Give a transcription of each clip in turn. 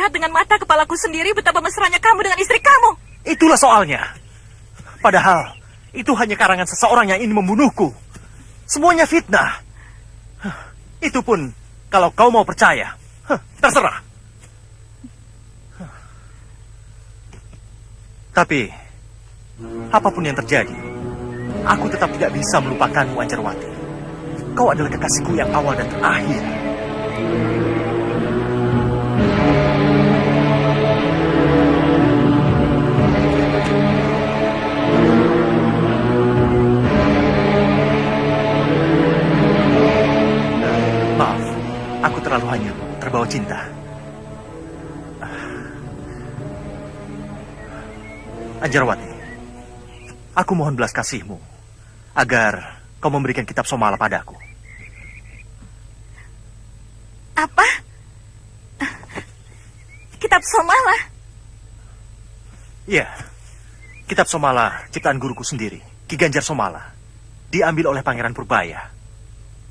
Dengan mata kepalaku sendiri betapa mesranya kamu dengan istri kamu. Itulah soalnya. Padahal itu hanya karangan seseorang yang ingin membunuhku. Semuanya fitnah. Itu pun kalau kau mau percaya. Terserah. Tapi apapun yang terjadi, aku tetap tidak bisa melupakanmu, Anjarwati. Kau adalah kekasihku yang awal dan terakhir. Aku terlalu hanyut, terbawa cinta. Anjarwati, aku mohon belas kasihmu agar kau memberikan kitab Somala padaku. Apa? Kitab Somala? Iya, kitab Somala ciptaan guruku sendiri, Ki Ganjar Somala. Diambil oleh Pangeran Purbaya,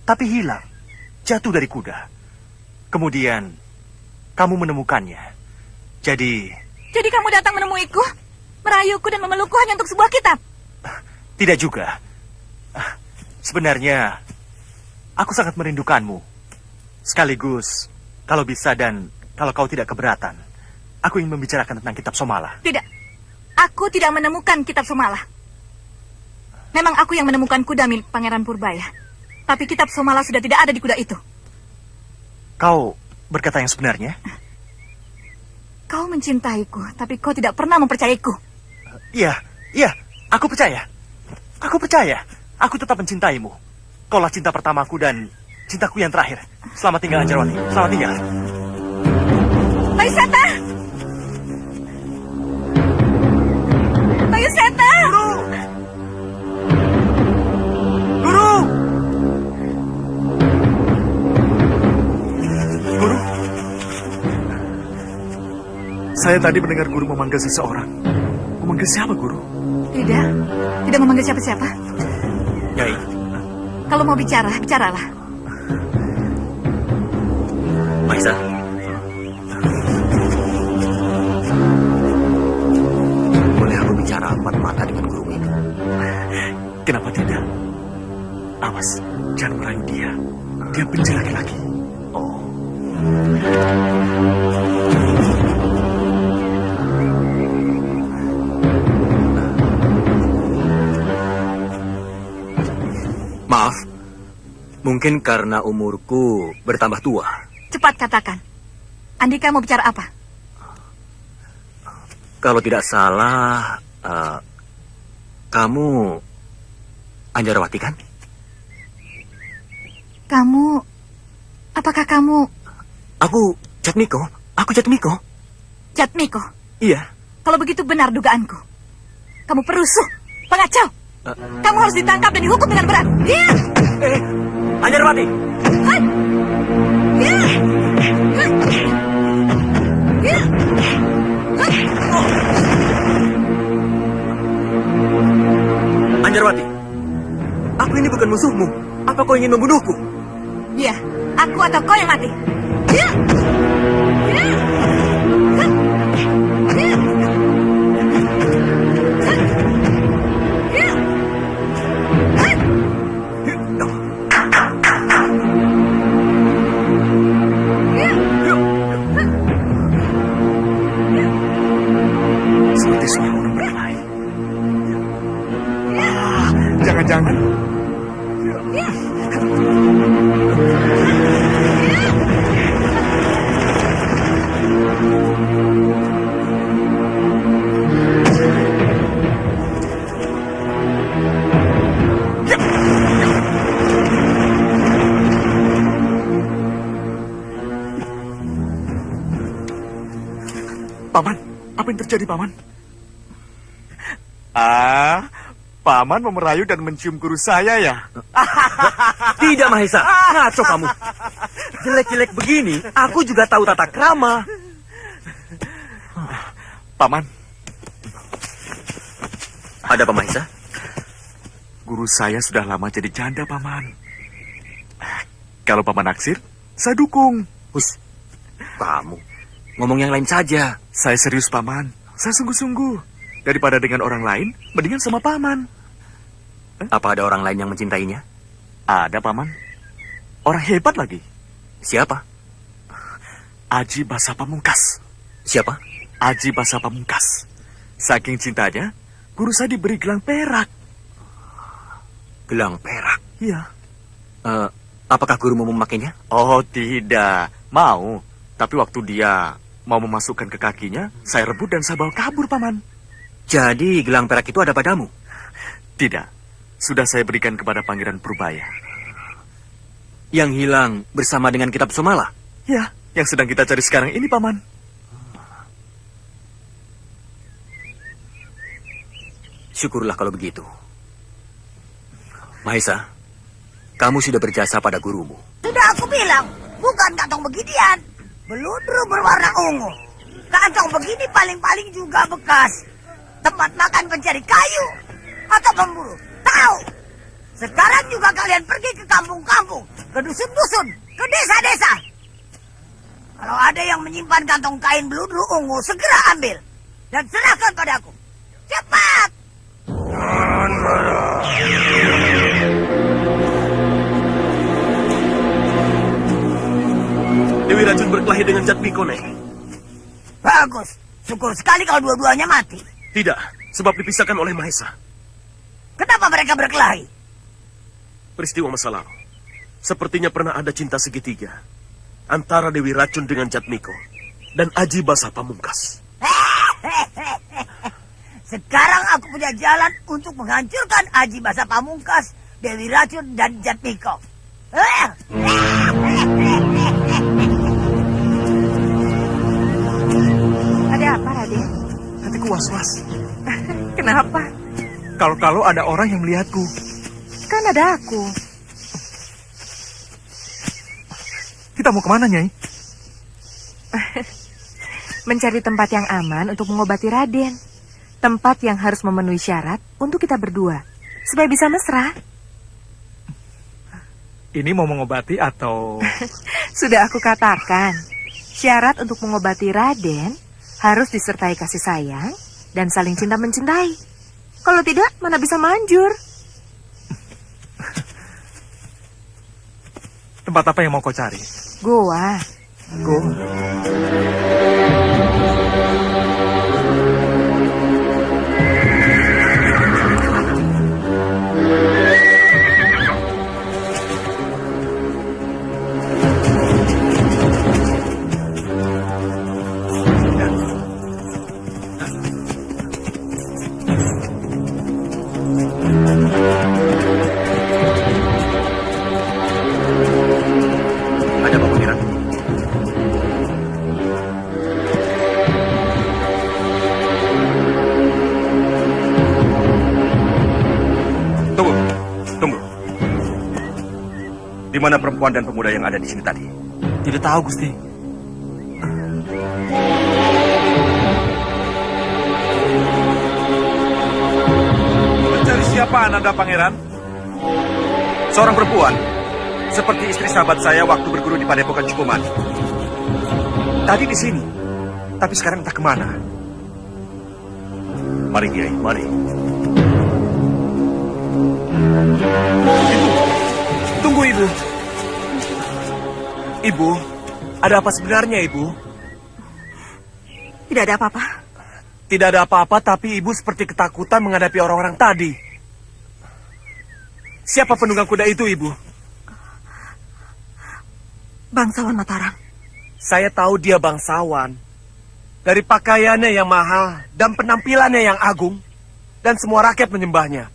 tapi hilang, jatuh dari kuda. Kemudian, kamu menemukannya. Jadi kamu datang menemuiku, merayuku dan memelukku hanya untuk sebuah kitab? Tidak juga. Sebenarnya, aku sangat merindukanmu. Sekaligus, kalau bisa dan kalau kau tidak keberatan, aku ingin membicarakan tentang kitab Somala. Tidak, aku tidak menemukan kitab Somala. Memang aku yang menemukan kuda milik Pangeran Purbaya. Tapi kitab Somala sudah tidak ada di kuda itu. Kau berkata yang sebenarnya? Kau mencintaiku, tapi kau tidak pernah mempercayaiku. Iya, aku percaya. Aku percaya. Aku tetap mencintaimu. Kaulah cinta pertamaku dan cintaku yang terakhir. Selamat tinggal, Anjarwati. Selamat tinggal. Bayu Seta! Bayu Seta! Guru! Saya tadi mendengar guru memanggil seseorang. Memanggil siapa, Guru? Tidak memanggil siapa-siapa. Nyai. Kalau mau bicara, bicaralah. Maisa. Boleh aku bicara empat mata dengan guru itu? Kenapa tidak? Awas, jangan merayu dia. Dia benci laki-laki. Oh. Maaf, mungkin karena umurku bertambah tua. Cepat katakan, Andika mau bicara apa? Kalau tidak salah, kamu Anjarwati kan? Apakah kamu? Aku Jatmiko. Jatmiko? Iya. Kalau begitu benar dugaanku. Kamu perusuh, pengacau. Kamu harus ditangkap dan dihukum dengan berat. Iya. Anjarwati. Iya. Apa kau ingin membunuhku? Ya, aku atau kau yang mati. Ya. Ya. Ya. Ya. Seperti suara orang berkelahi. Jangan-jangan. Paman, apa yang terjadi, Paman? Paman mau merayu dan mencium guru saya ya? Tidak, Mahesa. Ngaco kamu. Jelek-jelek begini, aku juga tahu tata krama. Paman, Ada apa, Mahesa? guru saya sudah lama jadi janda, Paman. Kalau Paman naksir, saya dukung. Hus, kamu. Ngomong yang lain saja. Saya serius, Paman. Saya sungguh-sungguh. Daripada dengan orang lain, mendingan sama Paman. Apa ada orang lain yang mencintainya? Ada, Paman. Orang hebat lagi. Siapa? Aji Basa Pamungkas. Siapa? Aji Basa Pamungkas. Saking cintanya, guru saya diberi gelang perak. Gelang perak. Iya. Apakah gurumu memakainya? Oh, tidak. Mau. Tapi waktu dia mau memasukkan ke kakinya, saya rebut dan saya bawa kabur, Paman. Jadi gelang perak itu ada padamu? Tidak. Sudah saya berikan kepada Pangeran Purbaya. Yang hilang bersama dengan kitab Somala? Ya, yang sedang kita cari sekarang ini, Paman. Syukurlah kalau begitu. Mahesa, kamu sudah berjasa pada gurumu. Sudah aku bilang, bukan kantong beginian. Beludru berwarna ungu. Kantong begini paling-paling juga bekas tempat makan pencari kayu atau pemburu. Tahu? Sekarang juga kalian pergi ke kampung-kampung, ke dusun-dusun, ke desa-desa. Kalau ada yang menyimpan kantong kain beludru ungu, segera ambil dan serahkan padaku. Cepat! Dewi Racun berkelahi dengan Jatmiko, Nek. Bagus. Syukur sekali kalau dua-duanya mati. Tidak, sebab dipisahkan oleh Mahesa. Kenapa mereka berkelahi? Peristiwa masa lalu. Sepertinya pernah ada cinta segitiga antara Dewi Racun dengan Jatmiko dan Aji Basa Pamungkas. Sekarang aku punya jalan untuk menghancurkan Aji Basa Pamungkas, Dewi Racun, dan Jatmiko. Ada apa, Raden? Hatiku was-was. Kenapa? Kalau ada orang yang melihatku. Kan ada aku. Kita mau kemana, Nyai? Mencari tempat yang aman untuk mengobati Raden. Tempat yang harus memenuhi syarat untuk kita berdua. Supaya bisa mesra. Ini mau mengobati atau... Sudah aku katakan. Syarat untuk mengobati Raden harus disertai kasih sayang dan saling cinta mencintai. Kalau tidak, mana bisa manjur. Tempat apa yang mau kau cari? Goa. Ada apa, Pangeran? Tunggu. Di mana perempuan dan pemuda yang ada di sini tadi? Tidak tahu, Gusti. Mencari siapa Ananda Pangeran? Seorang perempuan, seperti istri sahabat saya waktu berguru di Padepokan Cukuman. Tadi di sini, tapi sekarang entah kemana. Mari Kiai, mari. Tunggu, Ibu. Ibu, ada apa sebenarnya, Ibu? Tidak ada apa-apa. Tidak ada apa-apa, tapi Ibu seperti ketakutan menghadapi orang-orang tadi. Siapa penunggang kuda itu, Ibu? Bangsawan Mataram. Saya tahu dia bangsawan. Dari pakaiannya yang mahal dan penampilannya yang agung. Dan semua rakyat menyembahnya.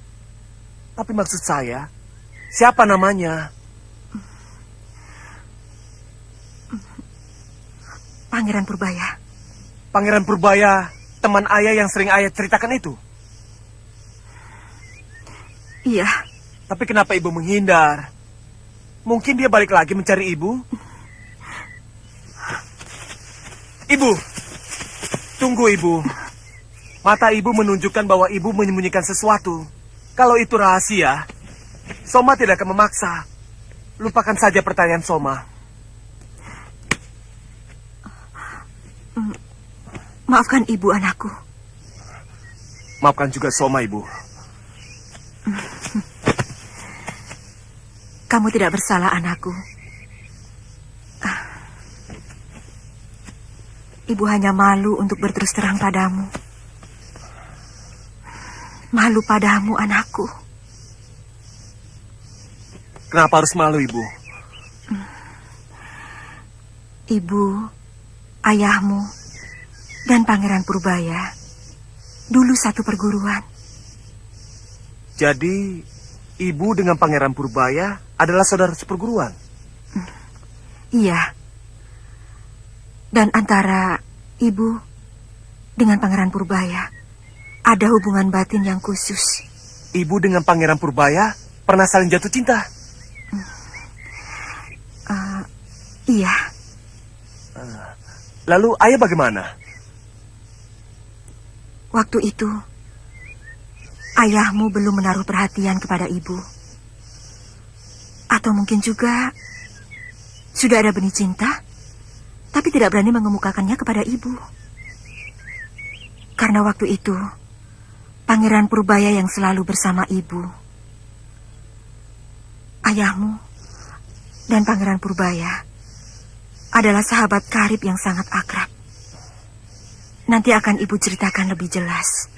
Tapi maksud saya, siapa namanya? Pangeran Purbaya. Pangeran Purbaya, teman ayah yang sering ayah ceritakan itu. Iya. Tapi kenapa ibu menghindar? Mungkin dia balik lagi mencari ibu? Ibu, tunggu ibu. Mata ibu menunjukkan bahwa ibu menyembunyikan sesuatu. Kalau itu rahasia, Soma tidak akan memaksa. Lupakan saja pertanyaan Soma. Maafkan ibu, anakku. Maafkan juga Soma, ibu. Kamu tidak bersalah, anakku. Ibu hanya malu untuk berterus terang padamu. Malu padamu, anakku. Kenapa harus malu, ibu? Ibu, ayahmu, dan Pangeran Purbaya dulu satu perguruan. Jadi, ibu dengan Pangeran Purbaya adalah saudara seperguruan? Iya. Dan antara ibu dengan Pangeran Purbaya ada hubungan batin yang khusus. Ibu dengan Pangeran Purbaya pernah saling jatuh cinta? Iya. Lalu ayah bagaimana? Waktu itu, ayahmu belum menaruh perhatian kepada ibu. Atau mungkin juga sudah ada benih cinta, tapi tidak berani mengemukakannya kepada ibu. Karena waktu itu, Pangeran Purbaya yang selalu bersama ibu. Ayahmu dan Pangeran Purbaya adalah sahabat karib yang sangat akrab. Nanti akan ibu ceritakan lebih jelas.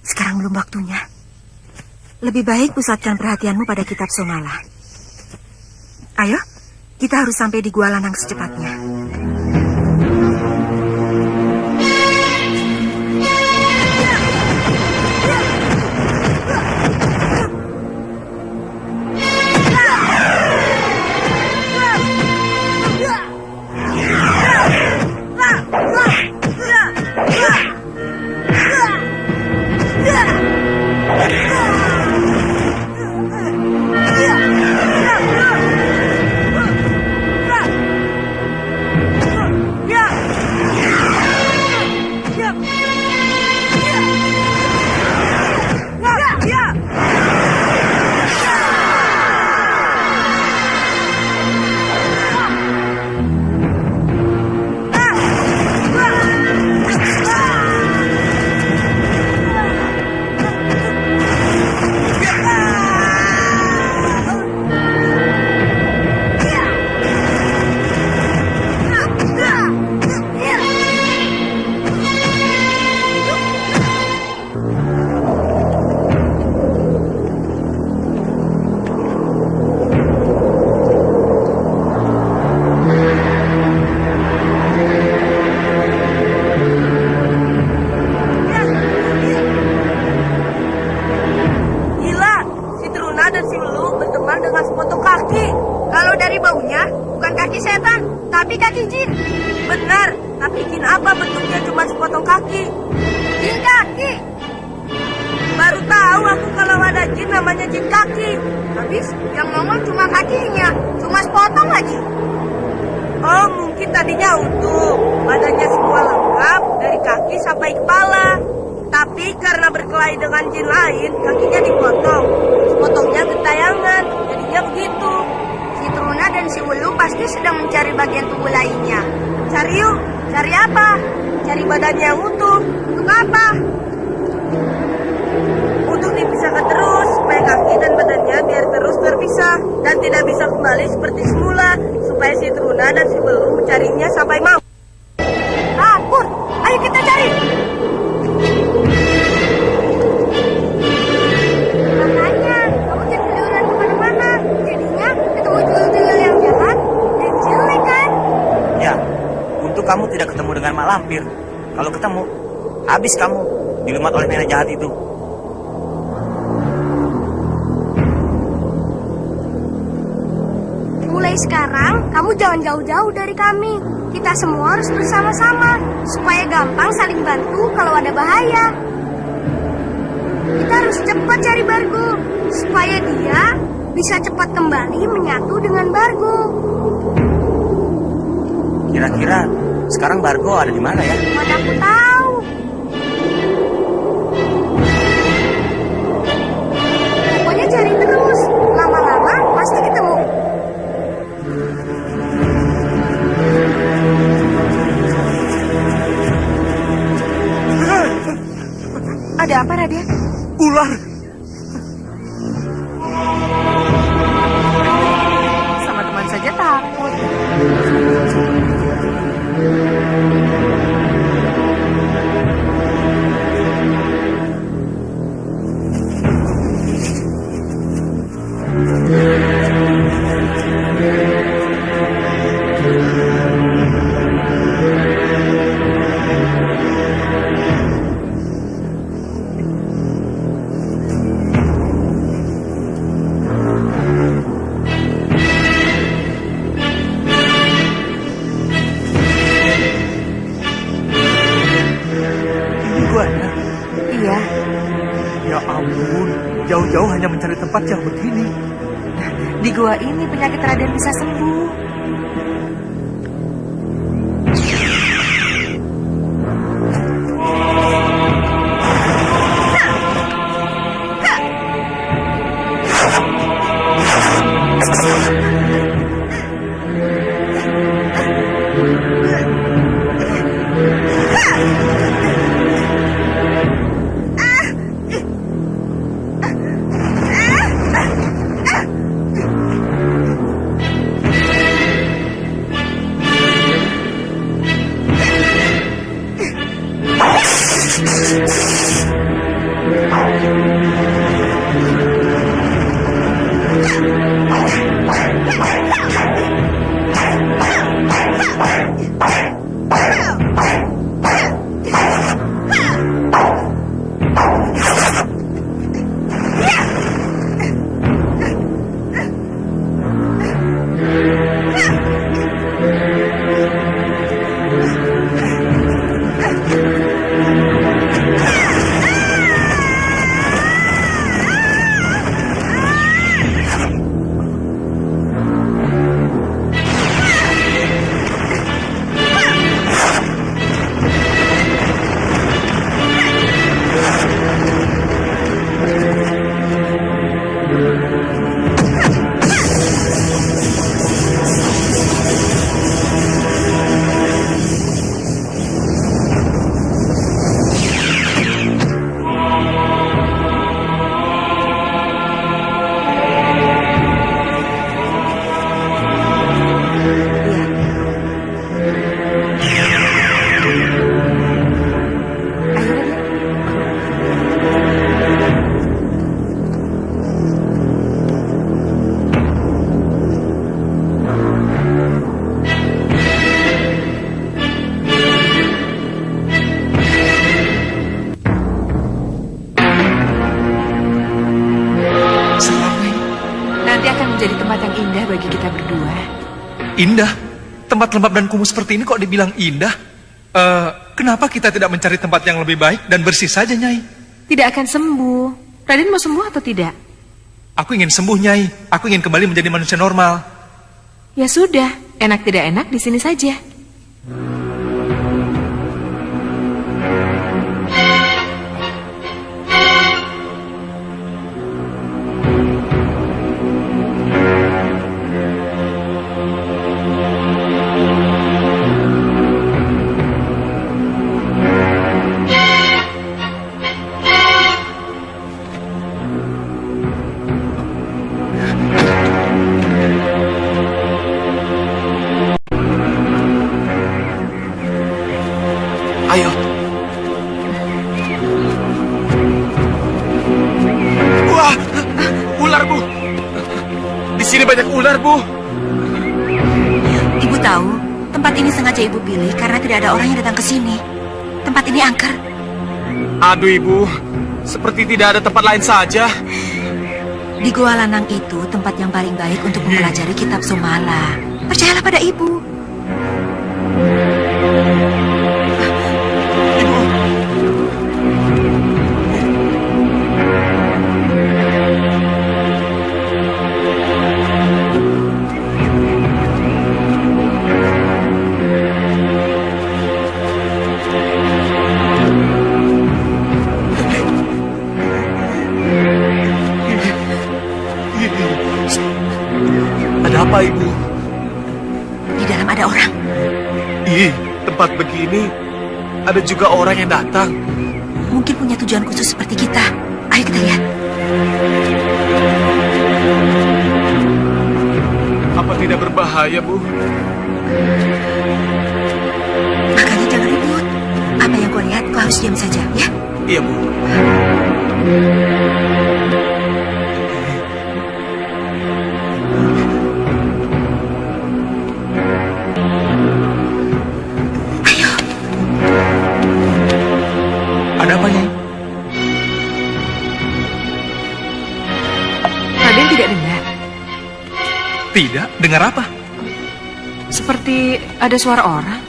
Sekarang belum waktunya. Lebih baik pusatkan perhatianmu pada kitab Somala. Ayo, kita harus sampai di Gua Lanang secepatnya. Tapi karena berkelahi dengan jin lain, kakinya dipotong. Potongnya gentayangan, jadinya begitu. Si Truna dan si Wulu pasti sedang mencari bagian tubuh lainnya. Cari yuk, cari apa? Cari badannya yang utuh. Untuk apa? Untuk dipisahkan terus, supaya kaki dan badannya biar terus terpisah. Dan tidak bisa kembali seperti semula. Supaya si Truna dan si Wulu mencarinya sampai mau. Ah, Pur, ayo kita cari. Makanya, kamu jangan keluyuran kemana-mana. Jadinya ketemu tuyul-tuyul yang jahat dan jelek kan? Ya, untuk kamu tidak ketemu dengan mak lampir. Kalau ketemu, habis kamu dilumat oleh nenek jahat itu. Mulai sekarang, kamu jangan jauh-jauh dari kami. Kita semua harus bersama-sama, supaya gampang saling bantu kalau ada bahaya. Kita harus cepat cari Bargo, supaya dia bisa cepat kembali menyatu dengan Bargo. Kira-kira sekarang Bargo ada di mana ya? Mana aku tahu. Pokoknya cari terus, lama-lama pasti ketemu. Ada apa, Raden? Ular! Sama teman saja takut. Ini guanya. Iya, Ya ampun, jauh-jauh hanya mencari tempat yang begini. di gua ini penyakit Raden bisa sembuh. menjadi tempat yang indah bagi kita berdua. Indah? Tempat lembab dan kumuh seperti ini kok dibilang indah? Kenapa kita tidak mencari tempat yang lebih baik dan bersih saja, Nyai? Tidak akan sembuh. Raden mau sembuh atau tidak? Aku ingin sembuh, Nyai. Aku ingin kembali menjadi manusia normal. Ya sudah, enak tidak enak di sini saja. benar, Bu. Ibu tahu, tempat ini sengaja ibu pilih karena tidak ada orang yang datang ke sini. Tempat ini angker. Aduh, Ibu. Seperti tidak ada tempat lain saja. Di Gua Lanang itu tempat yang paling baik untuk mempelajari kitab Somala. Percayalah pada ibu. Ada apa, Ibu? Di dalam ada orang. Ih, tempat begini ada juga orang yang datang. Mungkin punya tujuan khusus seperti kita. Ayo kita lihat. Apa tidak berbahaya, Bu? Makanya jangan ribut. Apa yang kau lihat, kau harus diam saja, ya? Iya, Bu. Ada apa, Nyai? Raden tidak dengar. Tidak, dengar apa? Seperti ada suara orang.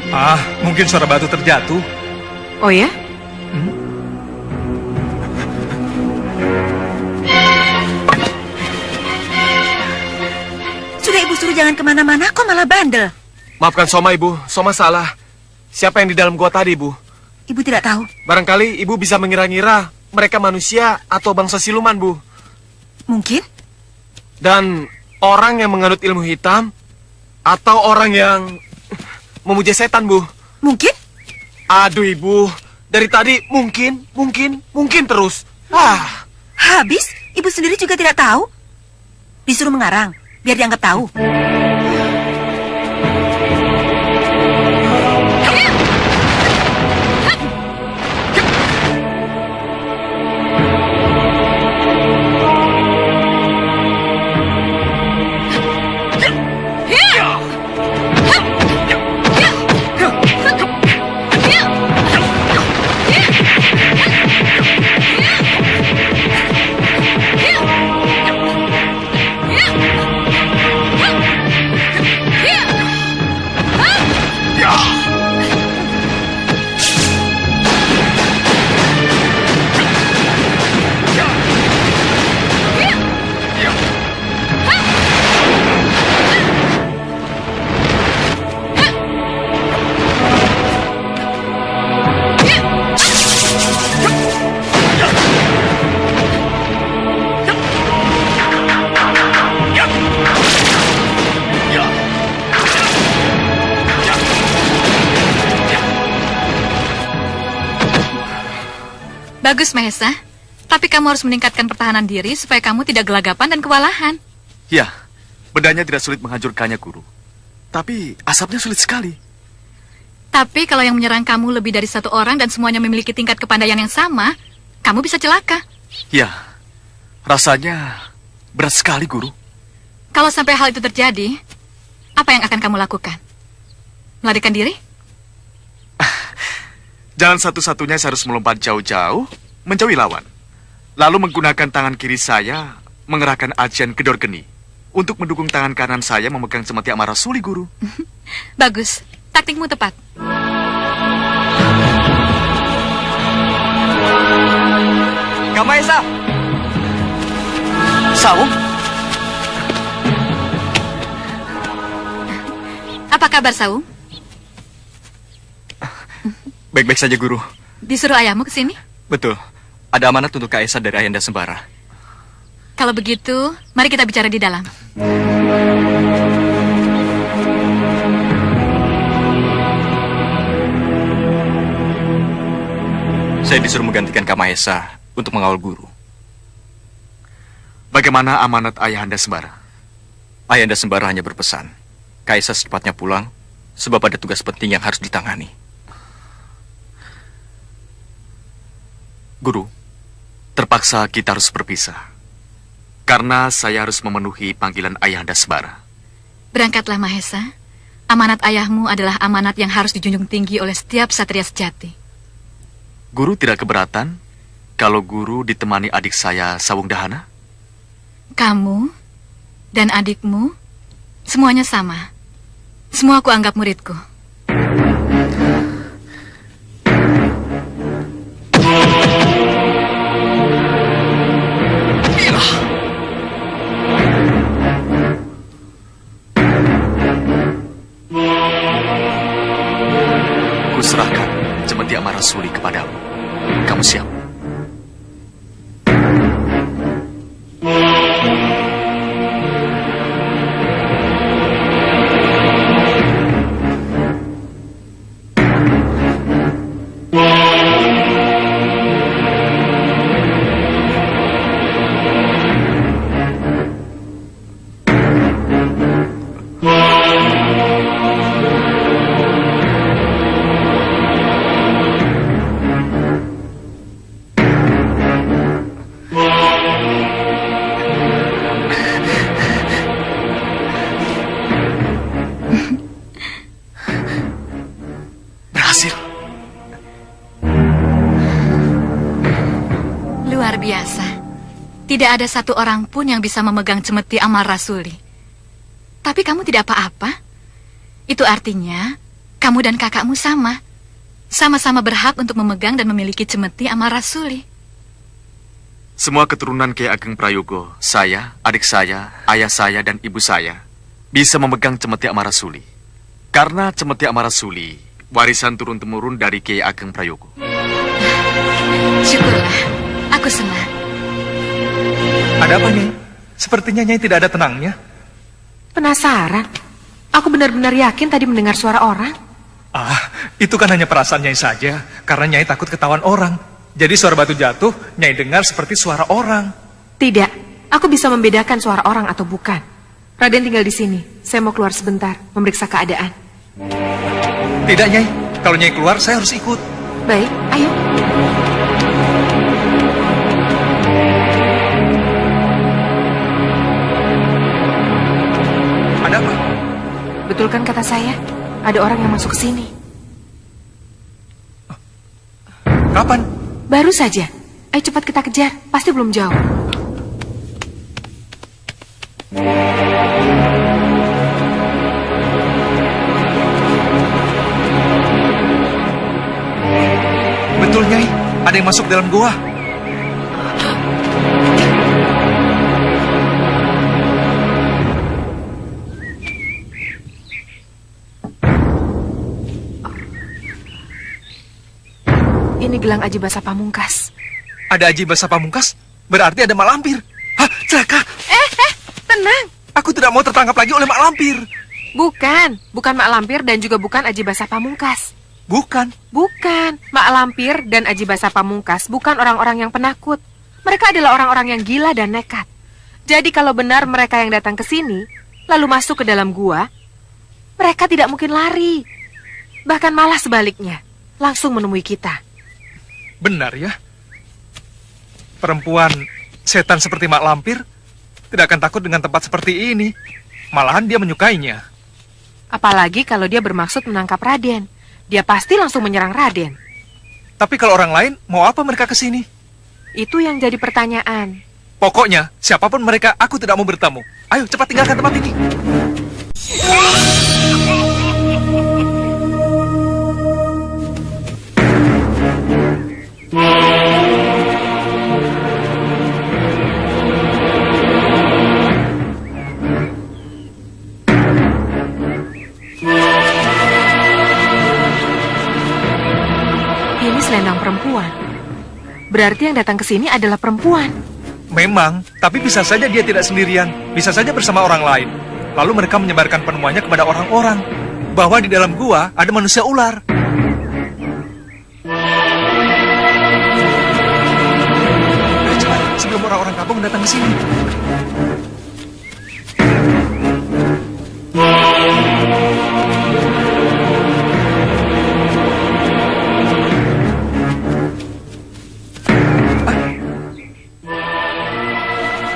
Ah, mungkin suara batu terjatuh. Oh ya? Sudah ibu suruh jangan kemana-mana, kok malah bandel. Maafkan Soma, Ibu. Soma salah. Siapa yang di dalam gua tadi, Bu? Ibu tidak tahu. Barangkali Ibu bisa mengira-ngira mereka manusia atau bangsa siluman, Bu. Mungkin. Dan orang yang menganut ilmu hitam atau orang yang memuja setan, Bu. Mungkin. Aduh, Ibu. Dari tadi mungkin terus. Ah, Habis, ibu sendiri juga tidak tahu. Disuruh mengarang, biar dianggap tahu. Bagus, Mahesa. Tapi kamu harus meningkatkan pertahanan diri supaya kamu tidak gelagapan dan kewalahan. Ya, bedanya tidak sulit menghancurkannya, Guru. Tapi asapnya sulit sekali. Tapi kalau yang menyerang kamu lebih dari satu orang dan semuanya memiliki tingkat kepandaian yang sama, kamu bisa celaka. Ya, rasanya berat sekali, Guru. Kalau sampai hal itu terjadi, apa yang akan kamu lakukan? Melarikan diri? Jalan satu-satunya saya harus melompat jauh-jauh, menjauhi lawan. Lalu menggunakan tangan kiri saya mengerahkan ajian kedor geni untuk mendukung tangan kanan saya memegang semeti amarasuli, Guru. Bagus, taktikmu tepat. Kamaesa! Saung, Apa kabar, Saung? baik-baik saja, Guru. Disuruh ayahmu ke sini? Betul, ada amanat untuk Kaisa dari Ayahanda Sembara. Kalau begitu, mari kita bicara di dalam. Saya disuruh menggantikan Kamahesa untuk mengawal Guru. Bagaimana amanat Ayahanda Sembara? Ayahanda Sembara hanya berpesan, Kaisa secepatnya pulang, sebab ada tugas penting yang harus ditangani. Guru, terpaksa kita harus berpisah. Karena saya harus memenuhi panggilan Ayahanda Sembara. Berangkatlah Mahesa. Amanat ayahmu adalah amanat yang harus dijunjung tinggi oleh setiap satria sejati. Guru tidak keberatan kalau guru ditemani adik saya Sawung Dahana? Kamu dan adikmu semuanya sama. Semua aku anggap muridku. Kuserahkan Cemeti Amarasuli kepadamu. Kamu siap? Berhasil. Luar biasa. Tidak ada satu orang pun yang bisa memegang cemeti Amal Rasuli. Tapi kamu tidak apa-apa. Itu artinya kamu dan kakakmu sama. Sama-sama berhak untuk memegang dan memiliki cemeti Amal Rasuli. Semua keturunan Kiai Ageng Prayogo, saya, adik saya, ayah saya, dan ibu saya bisa memegang Cemeti Amarasuli. Karena Cemeti Amarasuli warisan turun-temurun dari Kiai Ageng Prayogo. Syukurlah, aku senang. Ada apa, Nyai? Sepertinya Nyai tidak ada tenangnya. Penasaran? Aku benar-benar yakin tadi mendengar suara orang. Ah, itu kan hanya perasaan Nyai saja, karena Nyai takut ketahuan orang. Jadi suara batu jatuh, Nyai dengar seperti suara orang. Tidak, aku bisa membedakan suara orang atau bukan. Raden tinggal di sini. Saya mau keluar sebentar, memeriksa keadaan. Tidak, Nyai. Kalau Nyai keluar, saya harus ikut. Baik, ayo. Ada apa? Betul kan kata saya? Ada orang yang masuk ke sini. Kapan? Baru saja. Ayo cepat kita kejar, pasti belum jauh. Betul, Nyai. Ada yang masuk dalam gua. Ini gelang Aji Basa Pamungkas. Ada Aji Basa Pamungkas? Berarti ada mak lampir. Hah, celaka. Tenang. Aku tidak mau tertangkap lagi oleh mak lampir. Bukan Mak Lampir dan juga bukan Aji Basa Pamungkas. Bukan. Bukan, Mak Lampir dan Aji Basa Pamungkas bukan orang-orang yang penakut. Mereka adalah orang-orang yang gila dan nekat. Jadi kalau benar mereka yang datang ke sini, lalu masuk ke dalam gua, mereka tidak mungkin lari. Bahkan malah sebaliknya, langsung menemui kita. Benar ya. Perempuan setan seperti mak lampir tidak akan takut dengan tempat seperti ini. Malahan dia menyukainya. Apalagi kalau dia bermaksud menangkap Raden. Dia pasti langsung menyerang Raden. Tapi kalau orang lain, mau apa mereka ke sini? Itu yang jadi pertanyaan. Pokoknya, siapapun mereka, aku tidak mau bertemu. Ayo, cepat tinggalkan tempat ini. Ini selendang perempuan. Berarti yang datang ke sini adalah perempuan. Memang, tapi bisa saja dia tidak sendirian. Bisa saja bersama orang lain. Lalu mereka menyebarkan penemuannya kepada orang-orang. Bahwa di dalam gua ada manusia ular. Ayo cepat, sebelum orang-orang kampung datang ke sini.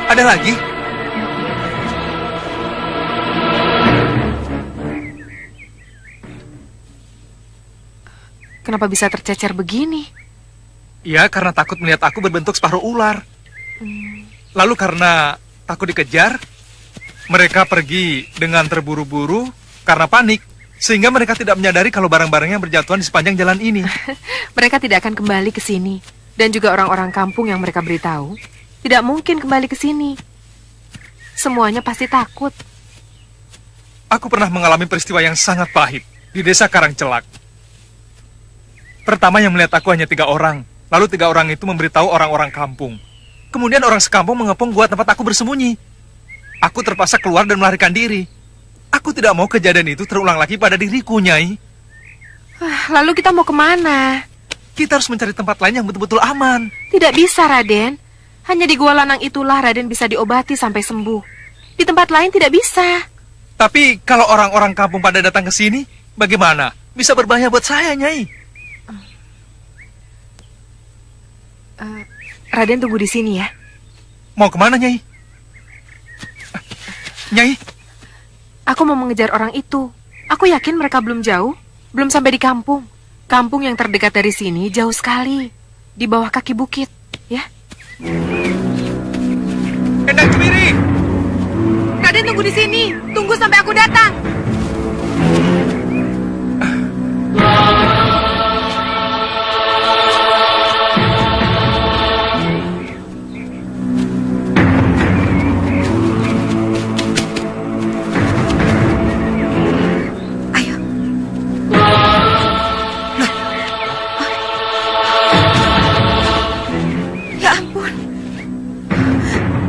Ada lagi? Kenapa bisa tercecer begini? Ya, karena takut melihat aku berbentuk separuh ular. Lalu karena takut dikejar, mereka pergi dengan terburu-buru karena panik. Sehingga mereka tidak menyadari kalau barang-barangnya berjatuhan di sepanjang jalan ini. Mereka tidak akan kembali ke sini. Dan juga orang-orang kampung yang mereka beritahu tidak mungkin kembali ke sini. Semuanya pasti takut. Aku pernah mengalami peristiwa yang sangat pahit di desa Karangcelak. Pertama yang melihat aku hanya 3 orang. Lalu 3 orang itu memberitahu orang-orang kampung. Kemudian orang sekampung mengepung gua tempat aku bersembunyi. Aku terpaksa keluar dan melarikan diri. Aku tidak mau kejadian itu terulang lagi pada diriku, Nyai. Lalu kita mau kemana? Kita harus mencari tempat lain yang betul-betul aman. Tidak bisa, Raden. Hanya di Gua Lanang itulah Raden bisa diobati sampai sembuh. Di tempat lain tidak bisa. Tapi kalau orang-orang kampung pada datang ke sini, bagaimana? Bisa berbahaya buat saya, Nyai. Raden tunggu di sini ya. Mau kemana, Nyai? Nyai? Aku mau mengejar orang itu. Aku yakin mereka belum jauh. Belum sampai di kampung. Kampung yang terdekat dari sini jauh sekali. Di bawah kaki bukit. Ya. Endang Cemiri! Raden tunggu di sini. Tunggu sampai aku datang.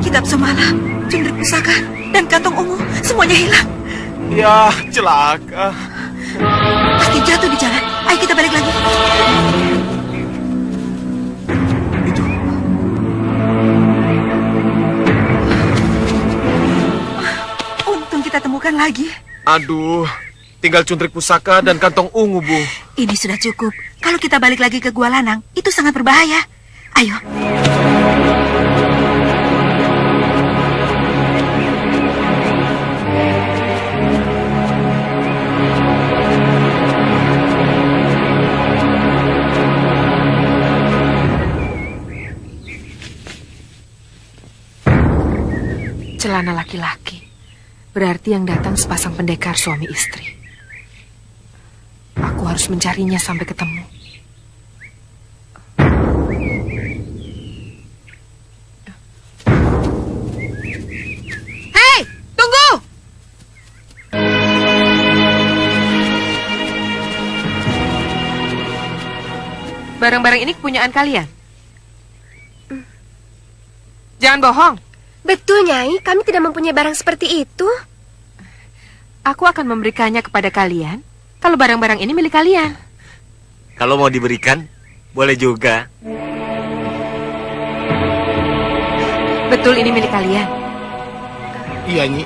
Kitab Somala, cendrik pusaka, dan kantong ungu semuanya hilang. Ya, celaka. Pasti jatuh di jalan. Ayo kita balik lagi. Itu. Untung kita temukan lagi. Aduh, tinggal cundrik pusaka dan kantong ungu, Bu. Ini sudah cukup. Kalau kita balik lagi ke Gua Lanang, itu sangat berbahaya. Ayo. Celana laki-laki. Berarti yang datang sepasang pendekar suami istri. Aku harus mencarinya sampai ketemu. Hei, tunggu! Barang-barang ini kepunyaan kalian. Jangan bohong. Betul, Nyai. Kami tidak mempunyai barang seperti itu. Aku akan memberikannya kepada kalian kalau barang-barang ini milik kalian. Kalau mau diberikan, boleh juga. Betul ini milik kalian. Iya, Nyi.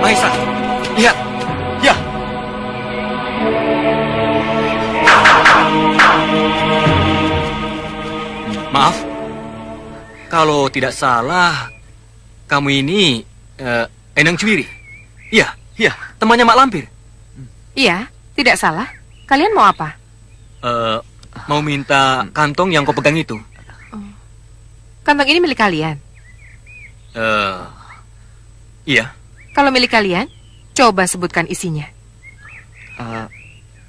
Mahesa, lihat. Ya. Maaf, kalau tidak salah, kamu ini Enang Cemiri. Iya, iya, temannya Mak Lampir. Iya, tidak salah. Kalian mau apa? Mau minta kantong yang kau pegang itu. Kantong ini milik kalian. Iya. Kalau milik kalian, coba sebutkan isinya.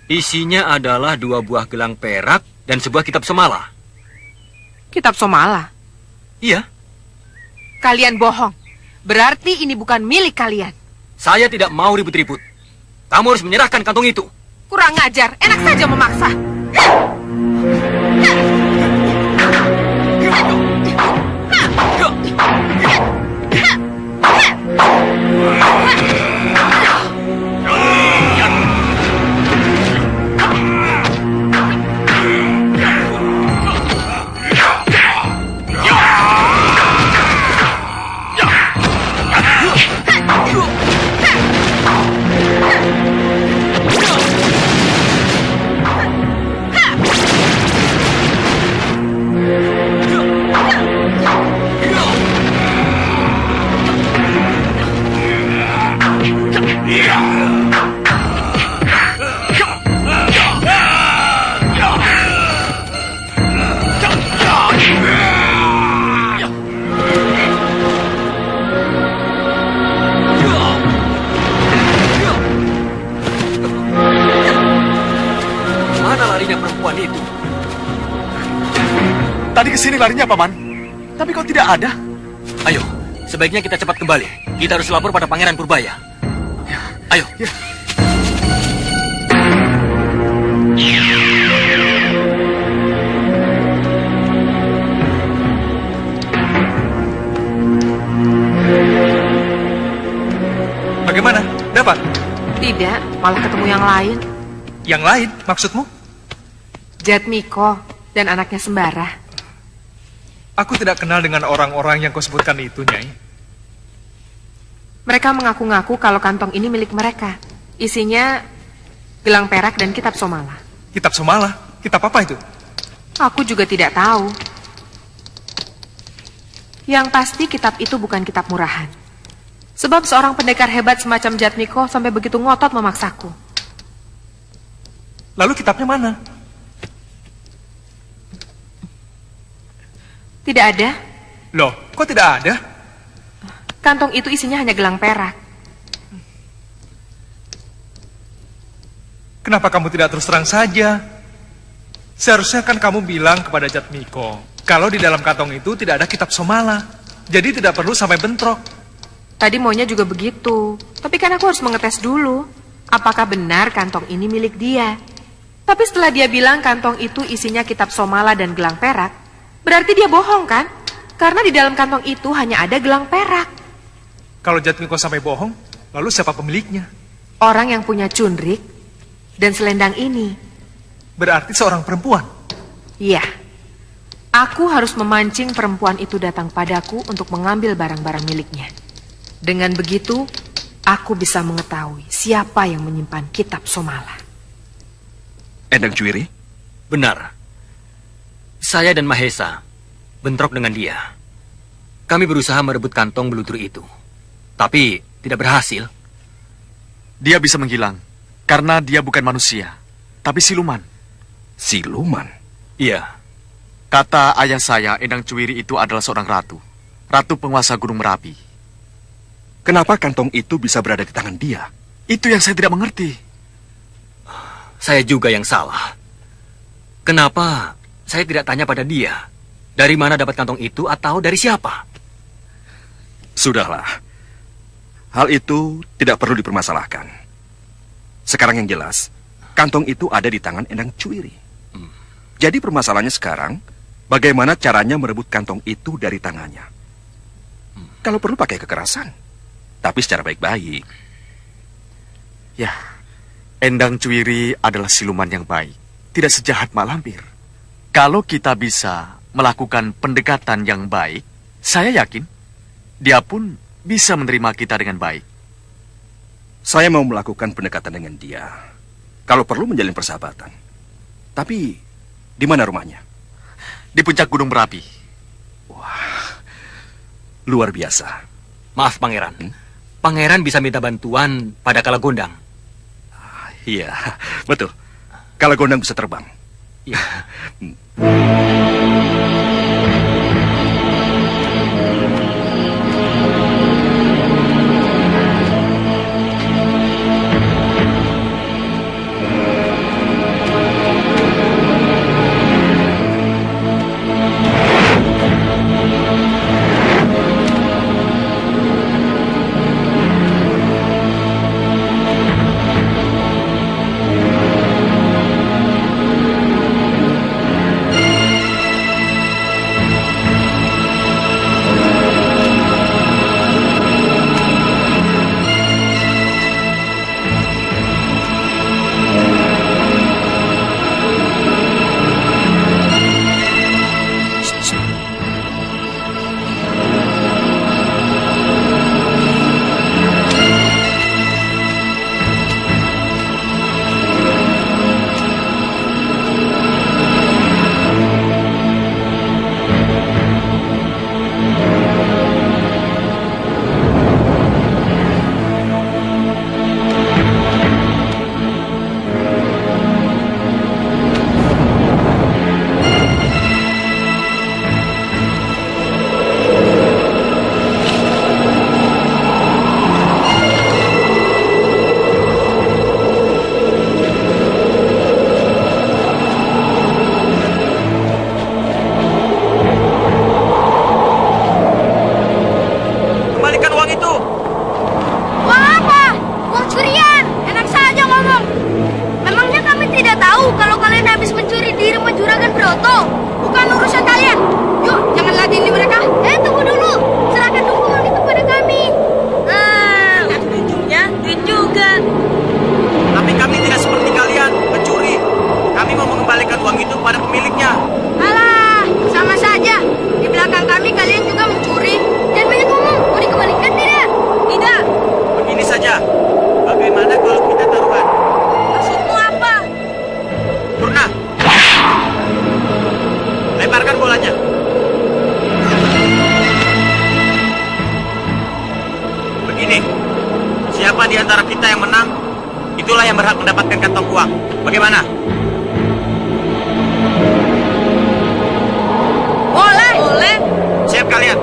Isinya adalah 2 buah gelang perak dan sebuah kitab Somala. Kitab Somala. Iya. Kalian bohong. Berarti ini bukan milik kalian. Saya tidak mau ribut-ribut. Kamu harus menyerahkan kantong itu. Kurang ajar, enak saja memaksa. Mana larinya perempuan itu? Tadi kesini larinya, Paman. Tapi kok tidak ada? Ayo, sebaiknya kita cepat kembali. Kita harus lapor pada Pangeran Purbaya. Ayo. Bagaimana? Dapat? Tidak, malah ketemu yang lain. Yang lain, maksudmu? Jatmiko dan anaknya Sembara. Aku tidak kenal dengan orang-orang yang kau sebutkan itu, Nyai. Mereka mengaku-ngaku kalau kantong ini milik mereka. Isinya gelang perak dan kitab somala. Kitab Somala? Kitab apa itu? Aku juga tidak tahu. Yang pasti kitab itu bukan kitab murahan. Sebab seorang pendekar hebat semacam Jatmiko sampai begitu ngotot memaksaku. Lalu kitabnya mana? Tidak ada. Loh, kok tidak ada? Kantong itu isinya hanya gelang perak. Kenapa kamu tidak terus terang saja? Seharusnya kan kamu bilang kepada Jatmiko kalau di dalam kantong itu tidak ada kitab Somala. Jadi tidak perlu sampai bentrok. Tadi maunya juga begitu. Tapi kan aku harus mengetes dulu. Apakah benar kantong ini milik dia? Tapi setelah dia bilang kantong itu isinya kitab Somala dan gelang perak, berarti dia bohong kan? Karena di dalam kantong itu hanya ada gelang perak. Kalau Jatmiko sampai bohong, lalu siapa pemiliknya? Orang yang punya cundrik dan selendang ini. Berarti seorang perempuan. Iya. Aku harus memancing perempuan itu datang padaku untuk mengambil barang-barang miliknya. Dengan begitu, aku bisa mengetahui siapa yang menyimpan kitab Somala. Endang Cuiri? Benar. Saya dan Mahesa bentrok dengan dia. Kami berusaha merebut kantong beludur itu. Tapi tidak berhasil. Dia bisa menghilang karena dia bukan manusia, tapi siluman. Siluman? Iya. Kata ayah saya, Endang Cuiri itu adalah seorang ratu. Ratu penguasa Gunung Merapi. Kenapa kantong itu bisa berada di tangan dia? Itu yang saya tidak mengerti. Saya juga yang salah. Kenapa saya tidak tanya pada dia? Dari mana dapat kantong itu atau dari siapa? Sudahlah. Hal itu tidak perlu dipermasalahkan. Sekarang yang jelas, kantong itu ada di tangan Endang Cuiri. Jadi permasalahannya sekarang, bagaimana caranya merebut kantong itu dari tangannya? Kalau perlu pakai kekerasan, tapi secara baik-baik. Ya, Endang Cuiri adalah siluman yang baik, tidak sejahat Mak Lampir. Kalau kita bisa melakukan pendekatan yang baik, saya yakin dia pun bisa menerima kita dengan baik. Saya mau melakukan pendekatan dengan dia. Kalau perlu menjalin persahabatan. Tapi, di mana rumahnya? Di puncak Gunung Merapi. Wah, luar biasa. Maaf, Pangeran. Pangeran bisa minta bantuan pada Kalagondang. Iya, betul. Kalagondang bisa terbang. Iya. yang berhak mendapatkan kantong uang. Bagaimana? Boleh. Boleh. Siap kalian.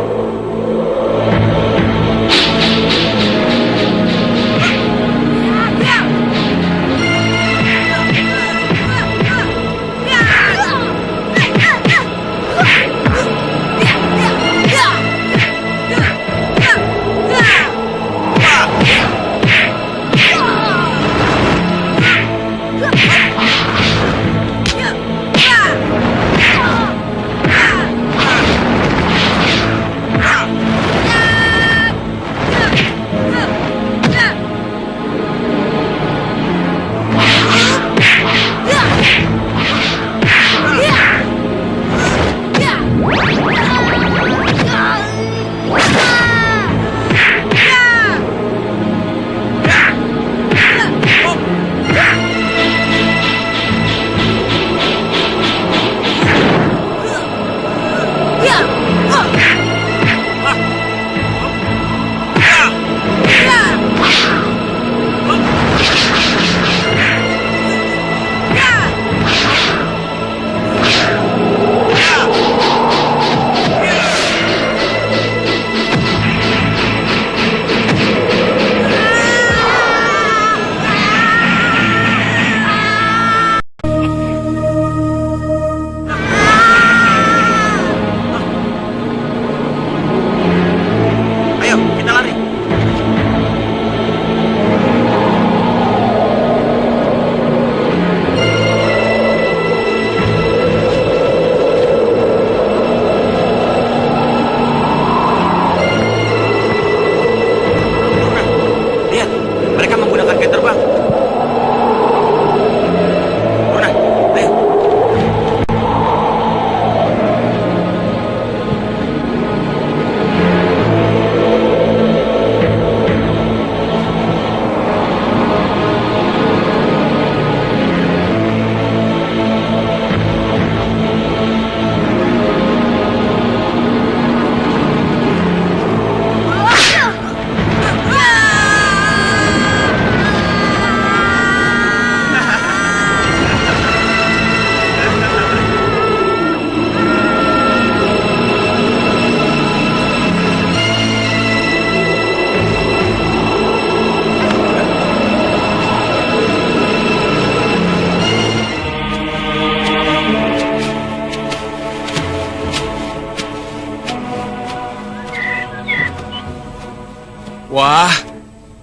Wah,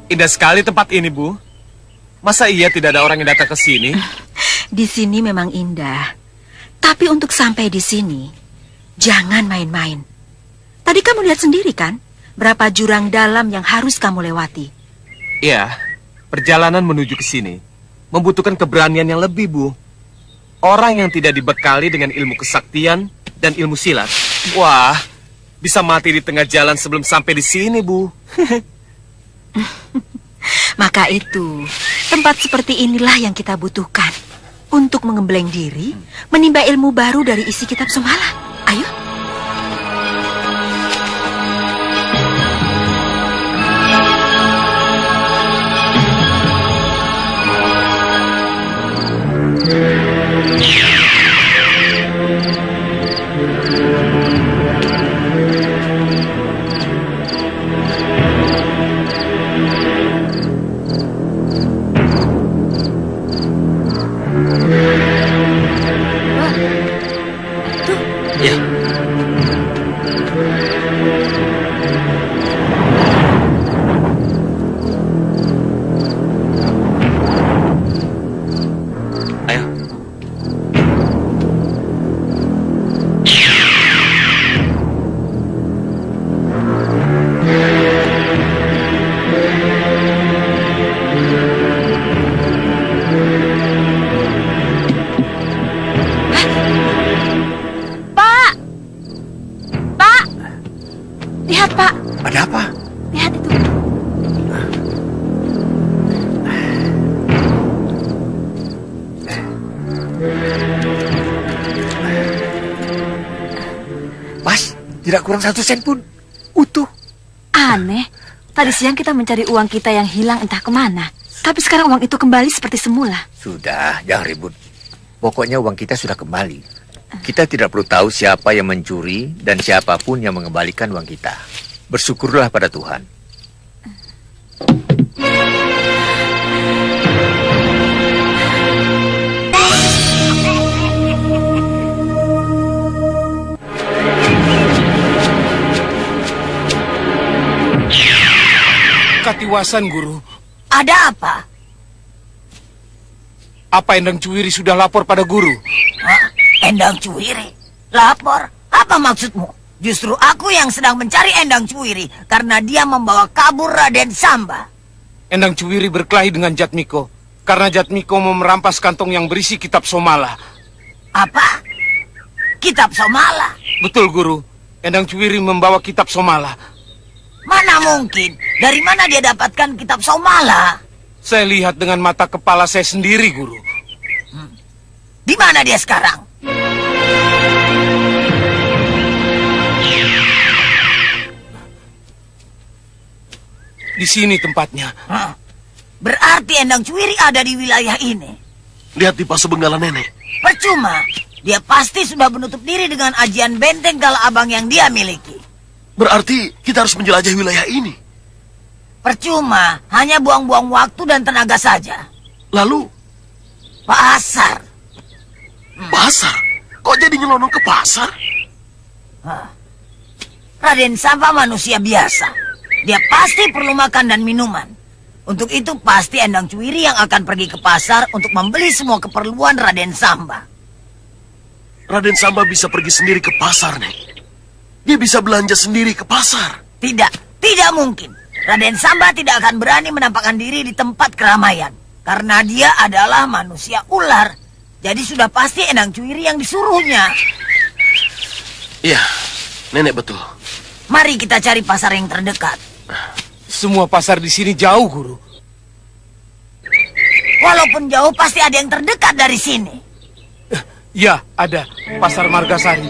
indah sekali tempat ini, Bu. Masa iya tidak ada orang yang datang ke sini? Di sini memang indah. Tapi untuk sampai di sini, jangan main-main. Tadi kamu lihat sendiri kan, berapa jurang dalam yang harus kamu lewati. Iya, perjalanan menuju ke sini membutuhkan keberanian yang lebih, Bu. Orang yang tidak dibekali dengan ilmu kesaktian dan ilmu silat, wah, bisa mati di tengah jalan sebelum sampai di sini, Bu. Maka itu, tempat seperti inilah yang kita butuhkan untuk mengembleng diri, menimba ilmu baru dari isi kitab Somala. Ayo. Tidak kurang 1 sen pun. Utuh. Aneh. Tadi siang kita mencari uang kita yang hilang entah kemana. Tapi sekarang uang itu kembali seperti semula. Sudah, jangan ribut. Pokoknya uang kita sudah kembali. Kita tidak perlu tahu siapa yang mencuri dan siapapun yang mengembalikan uang kita. Bersyukurlah pada Tuhan. Katiwasan, Guru. Ada apa? Apa Endang Cuwiri sudah lapor pada Guru? Hah? Endang Cuwiri? Lapor? Apa maksudmu? Justru aku yang sedang mencari Endang Cuwiri karena dia membawa kabur Raden Samba. Endang Cuwiri berkelahi dengan Jatmiko karena Jatmiko mau merampas kantong yang berisi kitab Somala. Apa? Kitab Somala? Betul, Guru. Endang Cuwiri membawa kitab Somala. Mana mungkin? Dari mana dia dapatkan kitab Somala? Saya lihat dengan mata kepala saya sendiri, Guru. Di mana dia sekarang? Di sini tempatnya. Hah? Berarti Endang Cuwiri ada di wilayah ini. Lihat di Pasu Benggala Nenek. Percuma. Dia pasti sudah menutup diri dengan ajian benteng Kala Abang yang dia miliki. Berarti kita harus menjelajahi wilayah ini. Percuma, hanya buang-buang waktu dan tenaga saja. Lalu? Pasar. Pasar? Kok jadi nyelonong ke pasar? Raden Samba manusia biasa. Dia pasti perlu makan dan minuman. Untuk itu pasti Endang Cuwiri yang akan pergi ke pasar untuk membeli semua keperluan Raden Samba. Raden Samba bisa pergi sendiri ke pasar, Nek. Dia bisa belanja sendiri ke pasar. Tidak mungkin. Raden Samba tidak akan berani menampakkan diri di tempat keramaian. Karena dia adalah manusia ular. Jadi sudah pasti Endang Cuwiri yang disuruhnya. Iya, Nenek betul. Mari kita cari pasar yang terdekat. Semua pasar di sini jauh, Guru. Walaupun jauh pasti ada yang terdekat dari sini. Ya, ada. Pasar Margasari.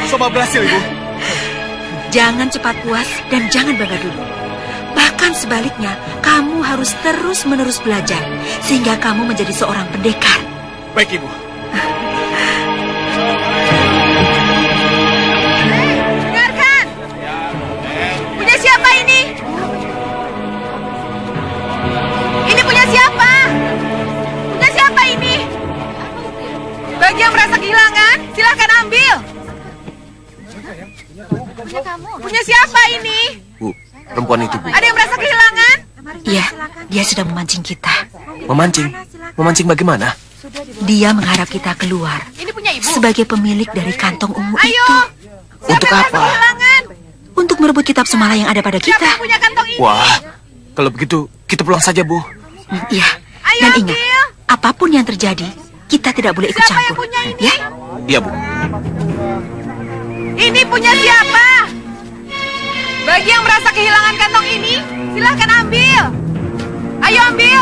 Coba berhasil, Ibu. Jangan cepat puas dan jangan bangga dulu. Bahkan sebaliknya, kamu harus terus-menerus belajar sehingga kamu menjadi seorang pendekar. Baik, Ibu. Dengarkan! Punya siapa ini? Ini punya siapa? Punya siapa ini? Bagi yang merasa kehilangan, silahkan ambil. Punya siapa ini? Bu, perempuan itu, Bu. Ada yang merasa kehilangan? Iya, dia sudah memancing kita. Memancing? Memancing bagaimana? Dia mengharap kita keluar Ini punya ibu. sebagai pemilik dari kantong ungu Ayo. itu. Untuk apa? Kehilangan. Untuk merebut kitab Somala yang ada pada Siapa kita. yang punya kantong ini? Wah, kalau begitu kita pulang saja, Bu. Iya, Ayo dan ambil. ingat, apapun yang terjadi, kita tidak boleh ikut Siapa yang campur. punya ini? Ya, Iya, Bu. Ini punya siapa? Bagi yang merasa kehilangan kantong ini, silahkan ambil. Ayo ambil.